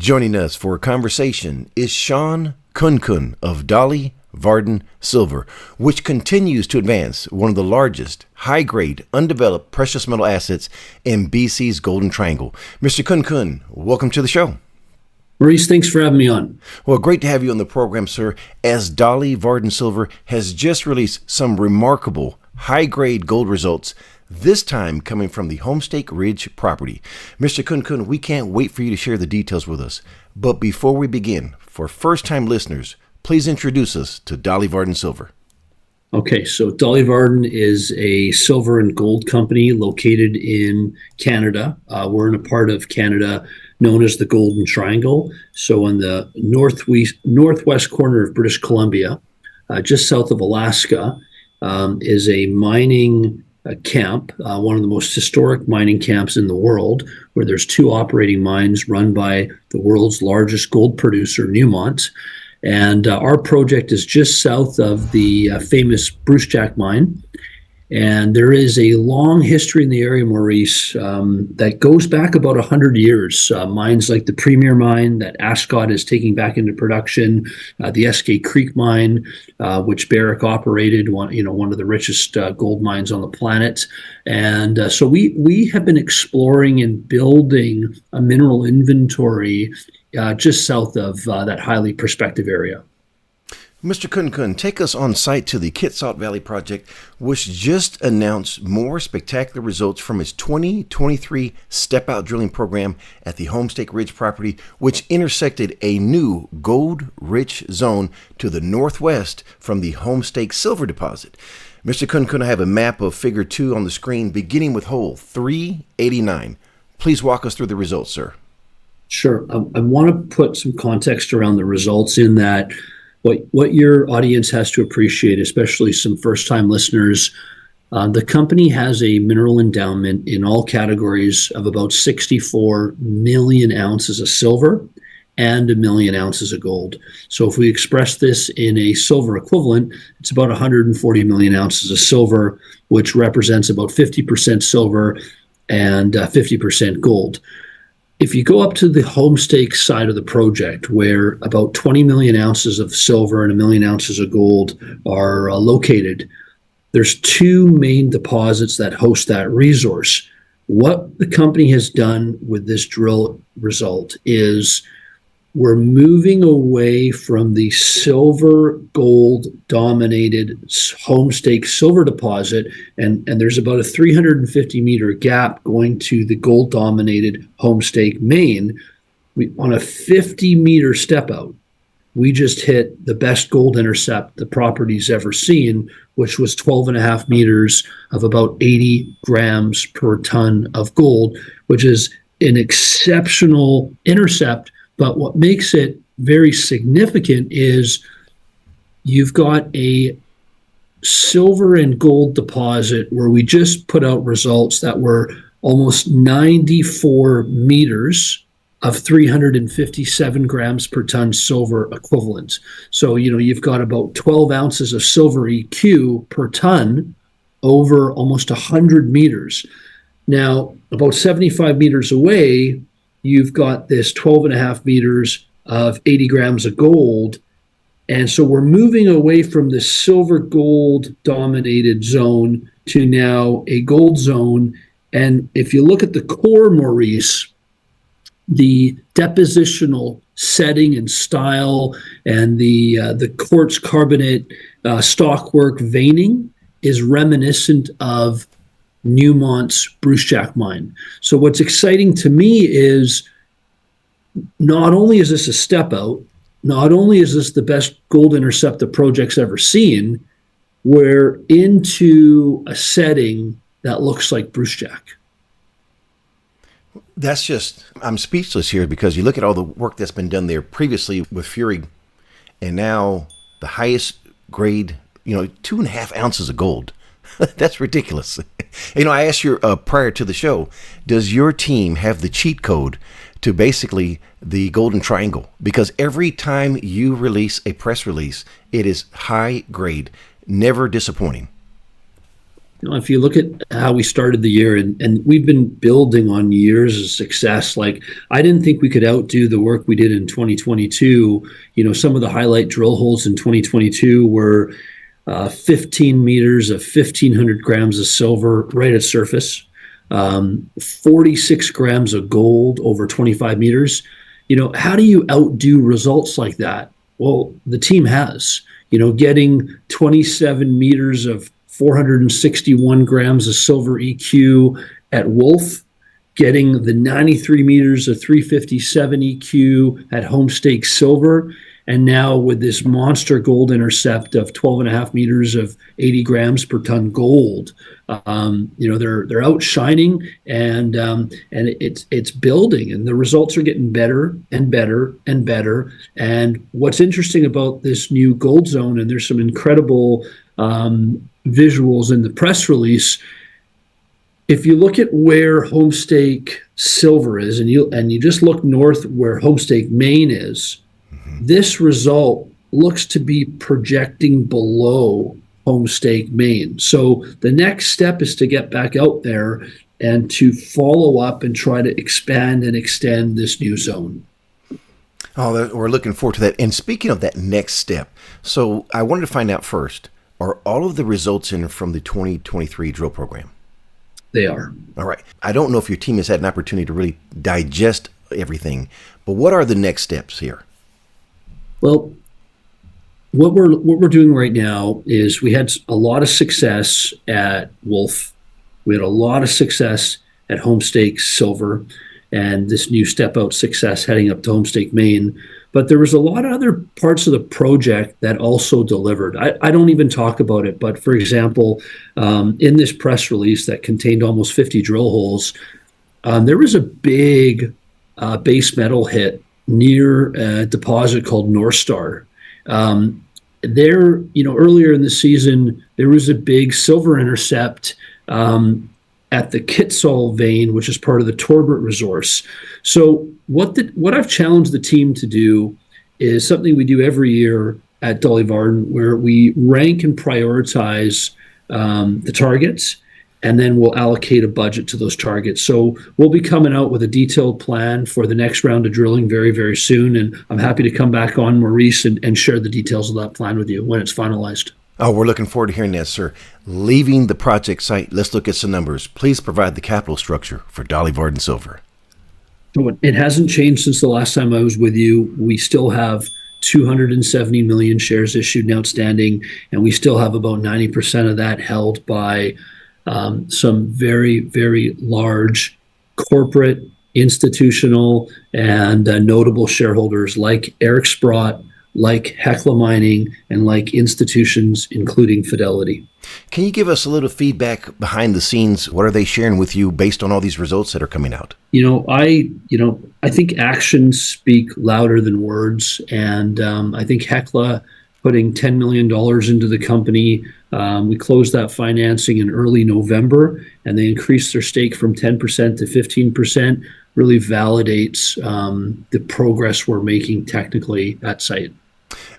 Joining us for a conversation is Sean Kunkun of Dolly Varden Silver, which continues to advance one of the largest, high-grade, undeveloped precious metal assets in BC's Golden Triangle. Mr. Kunkun, welcome to the show. Maurice, thanks for having me on. Well, great to have you on the program, sir, as Dolly Varden Silver has just released some remarkable high-grade gold results, this time coming from the Homestake Ridge property. Mr. Kunkun, we can't wait for you to share the details with us. But before we begin, for first-time listeners, please introduce us to Dolly Varden Silver. Okay, so Dolly Varden is a silver and gold company located in Canada. We're in a part of Canada known as the Golden Triangle. So on the northwest corner of British Columbia, just south of Alaska, is a mining camp, one of the most historic mining camps in the world, where there's two operating mines run by the world's largest gold producer, Newmont. And our project is just south of the famous Brucejack mine. And there is a long history in the area, Maurice, that goes back about 100 years. Mines like the Premier mine that Ascot is taking back into production, the Eskay Creek mine, which Barrick operated, one of the richest gold mines on the planet. And so we have been exploring and building a mineral inventory just south of that highly prospective area. Mr. Kunkun, take us on site to the Kitsault Valley Project, which just announced more spectacular results from its 2023 step-out drilling program at the Homestake Ridge property, which intersected a new gold-rich zone to the northwest from the Homestake silver deposit. Mr. Kunkun, I have a map of Figure 2 on the screen, beginning with hole 389. Please walk us through the results, sir. Sure. I want to put some context around the results in that what your audience has to appreciate, especially some first-time listeners, the company has a mineral endowment in all categories of about 64 million ounces of silver and 1 million ounces of gold. So if we express this in a silver equivalent, it's about 140 million ounces of silver, which represents about 50% silver and 50% gold. If you go up to the Homestake side of the project, where about 20 million ounces of silver and 1 million ounces of gold are located, there's two main deposits that host that resource. What the company has done with this drill result is we're moving away from the silver gold dominated Homestake silver deposit, and there's about a 350 meter gap going to the gold dominated Homestake main. On a 50 meter step out, we just hit the best gold intercept the property's ever seen, which was 12.5 meters of about 80 grams per ton of gold, which is an exceptional intercept. But what makes it very significant is you've got a silver and gold deposit where we just put out results that were almost 94 meters of 357 grams per ton silver equivalent. So, you've got about 12 ounces of silver EQ per ton over almost 100 meters. Now, about 75 meters away, you've got this 12.5 meters of 80 grams of gold. And so we're moving away from the silver gold dominated zone to now a gold zone. And if you look at the core, Maurice, the depositional setting and style and the quartz carbonate stockwork veining is reminiscent of Newmont's Brucejack mine. So what's exciting to me is not only is this a step out, not only is this the best gold intercept the project's ever seen, we're into a setting that looks like Brucejack. I'm speechless here, because you look at all the work that's been done there previously with Fury, and now the highest grade, 2.5 ounces of gold. That's ridiculous. I asked you prior to the show, does your team have the cheat code to basically the Golden Triangle? Because every time you release a press release, it is high grade, never disappointing. if you look at how we started the year, and we've been building on years of success. Like, I didn't think we could outdo the work we did in 2022. Some of the highlight drill holes in 2022 were 15 meters of 1,500 grams of silver right at surface, 46 grams of gold over 25 meters. How do you outdo results like that? Well, the team has, getting 27 meters of 461 grams of silver EQ at Wolf, getting the 93 meters of 357 EQ at Homestake Silver, and now with this monster gold intercept of 12.5 meters of 80 grams per ton gold. They're outshining, and it's building, and the results are getting better and better and better. And what's interesting about this new gold zone, and there's some incredible visuals in the press release. If you look at where Homestake Silver is, and you just look north where Homestake Main is, this result looks to be projecting below Homestake Main. So the next step is to get back out there and to follow up and try to expand and extend this new zone. Oh, we're looking forward to that. And speaking of that next step, so I wanted to find out first, are all of the results in from the 2023 drill program? They are. All right. I don't know if your team has had an opportunity to really digest everything, but what are the next steps here? Well, what we're doing right now is we had a lot of success at Wolf. We had a lot of success at Homestake Silver, and this new step out success heading up to Homestake Main. But there was a lot of other parts of the project that also delivered. I don't even talk about it, but for example, in this press release that contained almost 50 drill holes, there was a big base metal hit near a deposit called North Star. Earlier in the season, there was a big silver intercept at the Kitsault vein, which is part of the Torbrit resource. So what I've challenged the team to do is something we do every year at Dolly Varden, where we rank and prioritize the targets, and then we'll allocate a budget to those targets. So we'll be coming out with a detailed plan for the next round of drilling very, very soon. And I'm happy to come back on, Maurice, and share the details of that plan with you when it's finalized. Oh, we're looking forward to hearing that, sir. Leaving the project site, let's look at some numbers. Please provide the capital structure for Dolly Varden Silver. So it hasn't changed since the last time I was with you. We still have 270 million shares issued and outstanding, and we still have about 90% of that held by some very, very large corporate, institutional, and notable shareholders like Eric Sprott, like Hecla Mining, and like institutions including Fidelity. Can you give us a little feedback behind the scenes? What are they sharing with you based on all these results that are coming out? I think actions speak louder than words, and I think Hecla putting $10 million into the company. We closed that financing in early November, and they increased their stake from 10% to 15%. Really validates the progress we're making technically at site.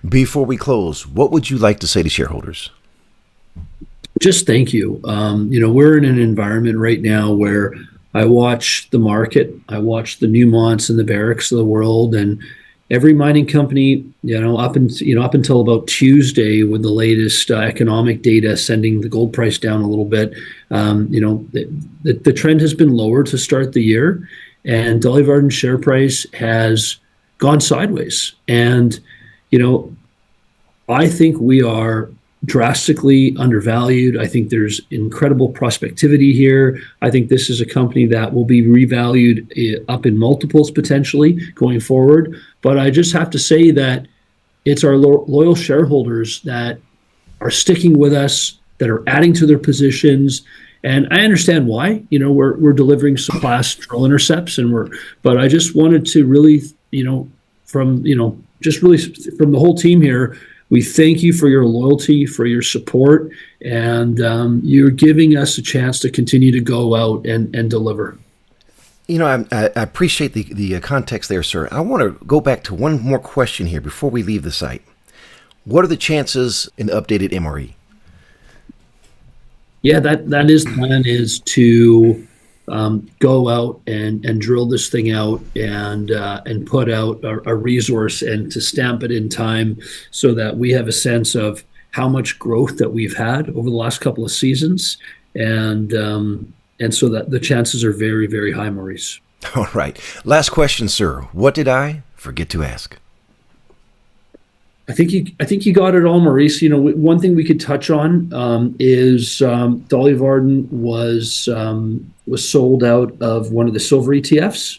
Before we close, what would you like to say to shareholders? Just thank you. We're in an environment right now where I watch the market, I watch the Newmonts and the Barricks of the world, and every mining company, up until about Tuesday, with the latest economic data sending the gold price down a little bit, the trend has been lower to start the year, and Dolly Varden's share price has gone sideways. And I think we are drastically undervalued. I think there's incredible prospectivity here. I think this is a company that will be revalued up in multiples potentially going forward. But I just have to say that it's our loyal shareholders that are sticking with us, that are adding to their positions. And I understand why. We're delivering some class drill intercepts, but I just wanted to really, from the whole team here, we thank you for your loyalty, for your support, and you're giving us a chance to continue to go out and deliver. I appreciate the context there, sir. I want to go back to one more question here before we leave the site. What are the chances in the updated MRE? Yeah, that is the plan, is to go out and drill this thing out and put out a resource and to stamp it in time so that we have a sense of how much growth that we've had over the last couple of seasons, and so that the chances are very, very high, Maurice. All right. Last question, sir. What did I forget to ask? I think you got it all, Maurice. You know, one thing we could touch on is Dolly Varden was sold out of one of the silver ETFs,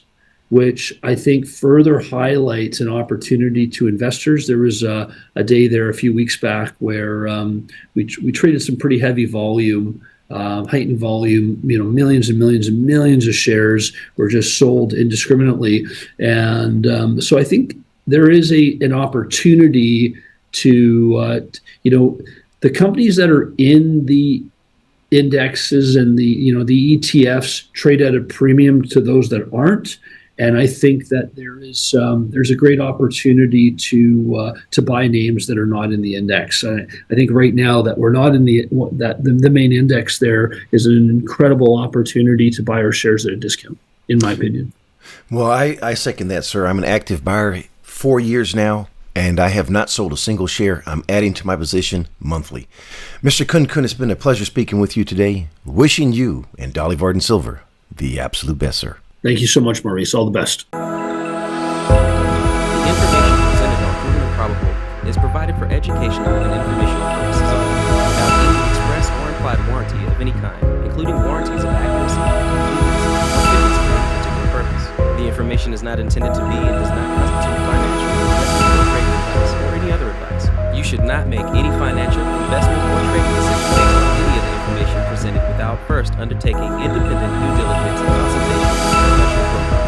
which I think further highlights an opportunity to investors. There was a day there a few weeks back where we traded some pretty heavy volume, heightened volume. You know, millions and millions and millions of shares were just sold indiscriminately, and so I think there is an opportunity to, the companies that are in the indexes and the ETFs trade at a premium to those that aren't. And I think that there's a great opportunity to buy names that are not in the index. I think right now that we're not in the main index, there is an incredible opportunity to buy our shares at a discount, in my opinion. Well, I second that, sir. I'm an active buyer 4 years now, and I have not sold a single share. I'm adding to my position monthly. Mr. Kun, it's been a pleasure speaking with you today. Wishing you and Dolly Varden Silver the absolute best, sir. Thank you so much, Maurice. All the best. The information presented on Proven and Probable is provided for educational and informational purposes only, without any express or implied warranty of any kind, including warranties of accuracy, completeness, or fitness for any particular purpose. The information is not intended to be and does not constitute financial, investment, or trading advice, or any other advice. You should not make any financial, investment, or trading decision based on any of the information presented without first undertaking independent due diligence and consultation with a professional broker.